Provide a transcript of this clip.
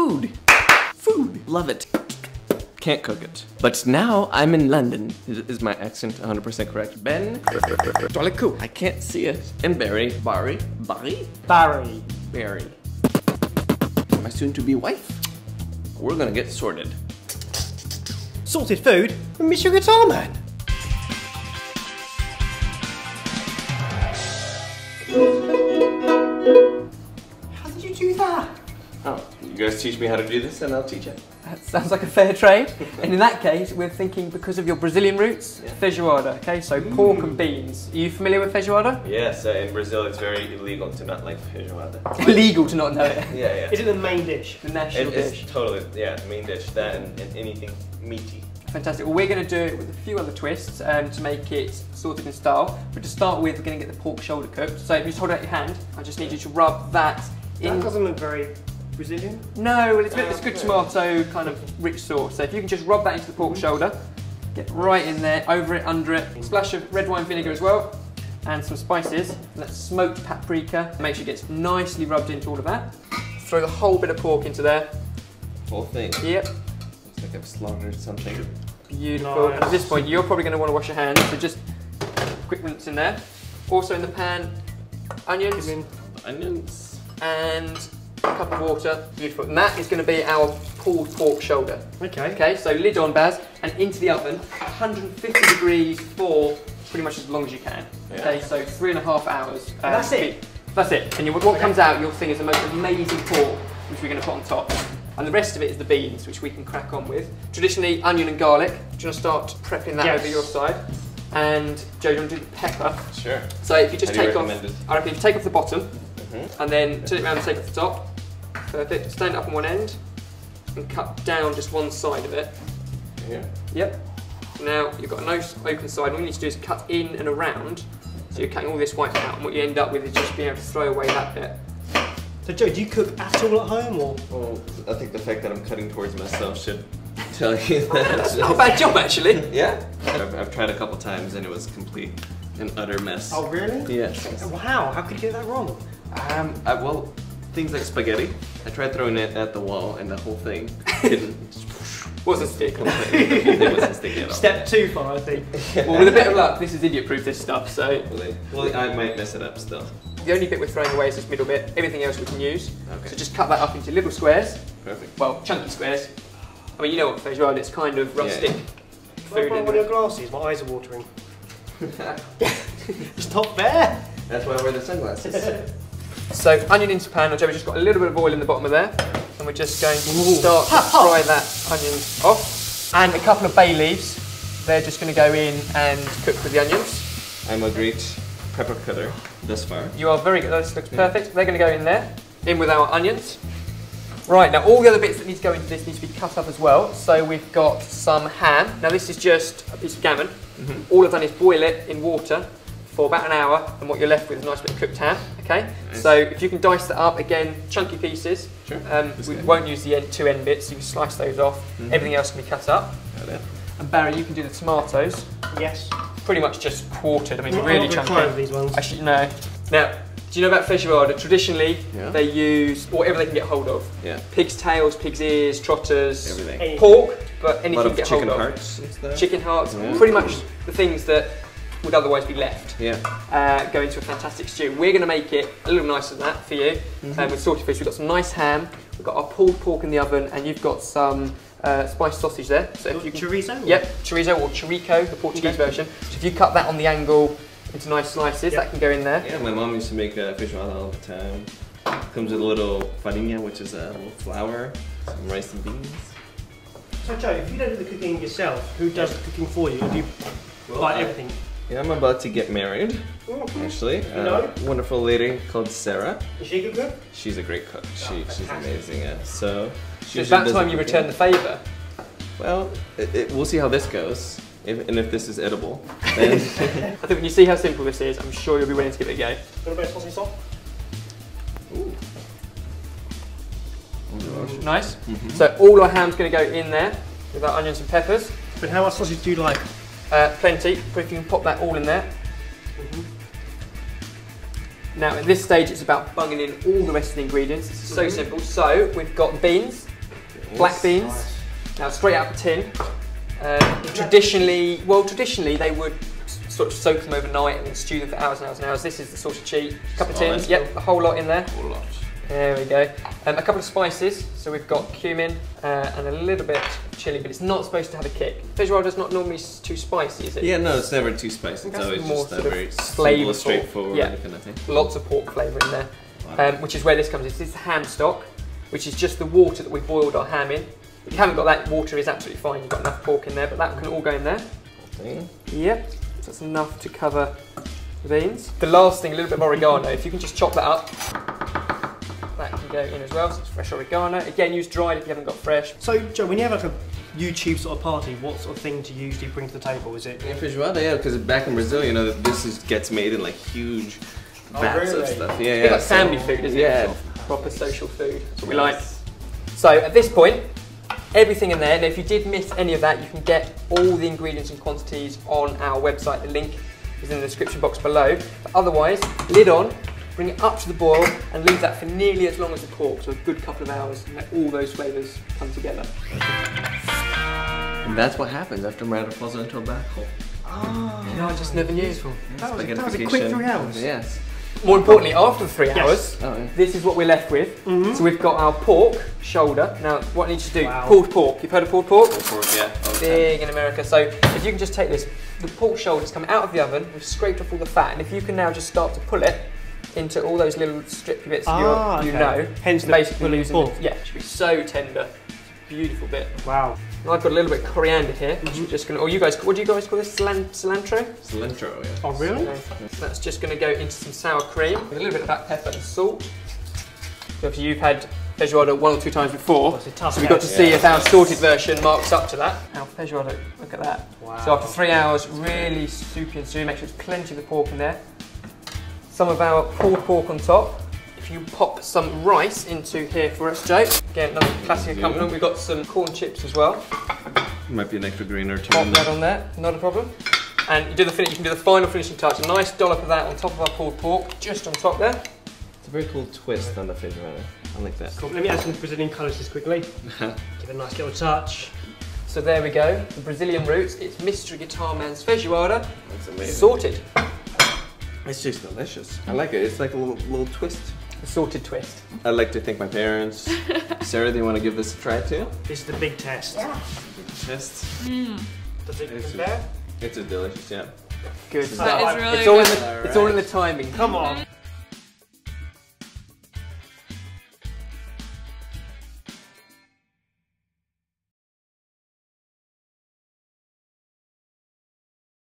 food. Food. Love it. Can't cook it. But now I'm in London. Is my accent 100% correct? Ben? Cool. I can't see it. And Barry. Barry? My soon-to-be wife. We're gonna get sorted. Sorted food from MysteryGuitarMan. How did you do that? Oh, you guys teach me how to do this and I'll teach it. That sounds like a fair trade. And in that case, we're thinking because of your Brazilian roots, feijoada, okay? So pork and beans. Are you familiar with feijoada? Yes, in Brazil it's very illegal to not like feijoada. Illegal to not know it. Yeah. Is it the main dish? The national dish. It's totally, the main dish. That and anything meaty. Fantastic. Well, we're going to do it with a few other twists to make it sorted in style. But to start with, we're going to get the pork shoulder cooked. So if you just hold it out your hand, I just need you to rub that in. That doesn't look very Brazilian. No, well, it's a good tomato kind of rich sauce. So if you can just rub that into the pork shoulder, get right in there, over it, under it. A splash of red wine vinegar as well, and some spices. That's smoked paprika. Make sure it gets nicely rubbed into all of that. Throw the whole bit of pork into there. Whole thing. Yep. Looks like I've slaughtered something. Beautiful. Nice. And at this point, you're probably going to want to wash your hands, so just quick rinse in there. Also in the pan, onions. Onions. And a cup of water. Beautiful. And that is going to be our pulled pork shoulder. Okay. Okay, so lid on, Baz, and into the oven, 150 degrees for pretty much as long as you can. Okay, so 3.5 hours. That's it? That's it. And what comes out, you'll think is the most amazing pork, which we're going to put on top. And the rest of it is the beans, which we can crack on with. Traditionally, onion and garlic. Do you want to start prepping that over your side? And Joe, do you want to do the pepper? Sure. So if you just take off, recommend it? I reckon if you take off the bottom, and then turn it around and take off the top. Perfect. Stand it up on one end, and cut down just one side of it. Yeah. Yep. Now you've got a nice open side. All you need to do is cut in and around. So you're cutting all this white out, and what you end up with is just being able to throw away that bit. So Joe, do you cook at all at home, or? Well, I think the fact that I'm cutting towards myself should tell you that. That's not a bad job, actually. Yeah. I've tried a couple times and it was complete and utter mess. Oh really? Yes. Wow, how could you get that wrong? Well, things like spaghetti. I tried throwing it at the wall and the whole thing didn't. Wasn't stick. The whole thing wasn't sticking at all. Step too far, I think. Well, with a bit of luck, this is idiot-proof, this stuff, so. Well, I might mess it up still. The only bit we're throwing away is this middle bit. Everything else we can use. Okay. So just cut that up into little squares. Perfect. Well, chunky squares. I mean, you know what feijoada, it's kind of rustic food. One of your glasses, my eyes are watering. It's not fair. That's why I wear the sunglasses. So, onion into pan. Joe, we've just got a little bit of oil in the bottom of there. And we're just going to start to fry that onion off. And a couple of bay leaves. They're just going to go in and cook with the onions. I'm a great pepper cutter thus far. You are very good. This looks perfect. They're going to go in there, in with our onions. Right, now all the other bits that need to go into this need to be cut up as well. So we've got some ham. Now this is just a piece of gammon. All I've done is boil it in water for about an hour, and what you're left with is a nice bit of cooked ham. Okay. Nice. So if you can dice that up, again, chunky pieces. Sure. We won't use the two end bits. You can slice those off. Everything else can be cut up. Got it. And Barry, you can do the tomatoes. Yes. Pretty much just quartered. I mean, I'm really not chunky. trying these ones. Actually, no. Now, do you know about feijoada? Traditionally, they use whatever they can get hold of. Yeah. Pig's tails, pig's ears, trotters, Everything. pork, but anything A lot you of get chicken hold hearts. of. Chicken hearts, pretty much the things that would otherwise be left. Yeah. Go into a fantastic stew. We're going to make it a little nicer than that for you. With sorted fish, we've got some nice ham, we've got our pulled pork in the oven, and you've got some spiced sausage there. So if you can, chorizo? Yep, chorizo or chorico, the Portuguese version. So if you cut that on the angle into nice slices, that can go in there. Yeah, my mom used to make feijoada all the time. Comes with a little farinha, which is a little flour, some rice and beans. So Joe, if you don't do the cooking yourself, who does the cooking for you? Do you buy everything? Yeah, I'm about to get married, actually. know? Wonderful lady called Sarah. Is she a good cook? She's a great cook. She's amazing. Yeah. So It's about time you return the favour. Well, we'll see how this goes, and if this is edible. Then I think when you see how simple this is, I'm sure you'll be willing to give it a go. Got a bit of sausage sauce? Ooh. Nice. So all our ham's going to go in there with our onions and peppers. But how much sausage do you like? Plenty, but if you can pop that all in there. Now at this stage it's about bunging in all the rest of the ingredients. This is so simple. So we've got beans, Black beans. Now straight out of the tin. Traditionally they would sort of soak them overnight and then stew them for hours and hours and hours. This is the sort of cheat. A couple of tins, yep, a whole lot in there. Whole lot. There we go. A couple of spices. So we've got cumin and a little bit of chili, but it's not supposed to have a kick. Feijoada is not normally too spicy, is it? Yeah, no, it's never too spicy. It's always more just a very flavourful, straightforward kind of thing. Lots of pork flavour in there, which is where this comes in. This is ham stock, which is just the water that we boiled our ham in. If you haven't got that, water is absolutely fine. You've got enough pork in there, but that can all go in there. Okay. Yep, so that's enough to cover the beans. The last thing, a little bit of oregano. If you can just chop that up, that can go in as well. So it's fresh oregano. Again, use dried if you haven't got fresh. So, Joe, when you have like a YouTube sort of party, what sort of thing do you usually bring to the table? Is it? Yeah, feijoada, yeah, because back in Brazil, you know, gets made in like huge vats of stuff. Yeah, It's like family food, isn't it? Yeah. Proper social food. That's what we like. So at this point, everything in there. Now, if you did miss any of that, you can get all the ingredients and quantities on our website. The link is in the description box below. But otherwise, lid on, bring it up to the boil, and leave that for nearly as long as the pork, so a good couple of hours, and let all those flavours come together. And that's what happens after Miranda falls into a black hole. Oh, I just never knew. That was a quick 3 hours. Yes. More importantly, after the 3 hours, Oh, this is what we're left with. So we've got our pork shoulder. Now, what I need you to do, Wow. pulled pork. You've heard of pulled pork? Pork, yeah. Big in America. So if you can just take this, the pork shoulder's come out of the oven, we've scraped off all the fat, and if you can now just start to pull it into all those little strippy bits you know, hence the basically pulling losing pork. it. Yeah, it should be so tender. Beautiful bit. Wow. And I've got a little bit of coriander here, which we're just going to, or you guys, what do you guys call this? Cilantro? Cilantro, yeah. Oh, really? So that's just going to go into some sour cream with a little bit of black pepper and salt. So if you've had feijoada 1 or 2 times before, so we got to see if our sorted version marks up to that. Our feijoada, look at that. Wow. So after 3 hours, really soupy and stewy, make sure there's plenty of the pork in there. Some of our pulled pork on top. If you pop some rice into here for us, Joe. Again, another classic accompaniment. We've got some corn chips as well. Might be an extra green or two. Pop that on there, not a problem. And you can do the final finishing touch. A nice dollop of that on top of our pulled pork, just on top there. It's a very cool twist on the feijoada. I like that. Cool. Let me add some Brazilian colours just quickly. Give it a nice little touch. So there we go, the Brazilian roots. It's MysteryGuitarMan's feijoada. That's amazing. Sorted. It's just delicious. I like it. It's like a little twist. A sorted twist. I'd like to thank my parents. Sarah, do you want to give this a try too? This is the big test. Yeah. Test. Does it It's compare? It's delicious, yeah. Good That is really it's all good. in the timing. Come on.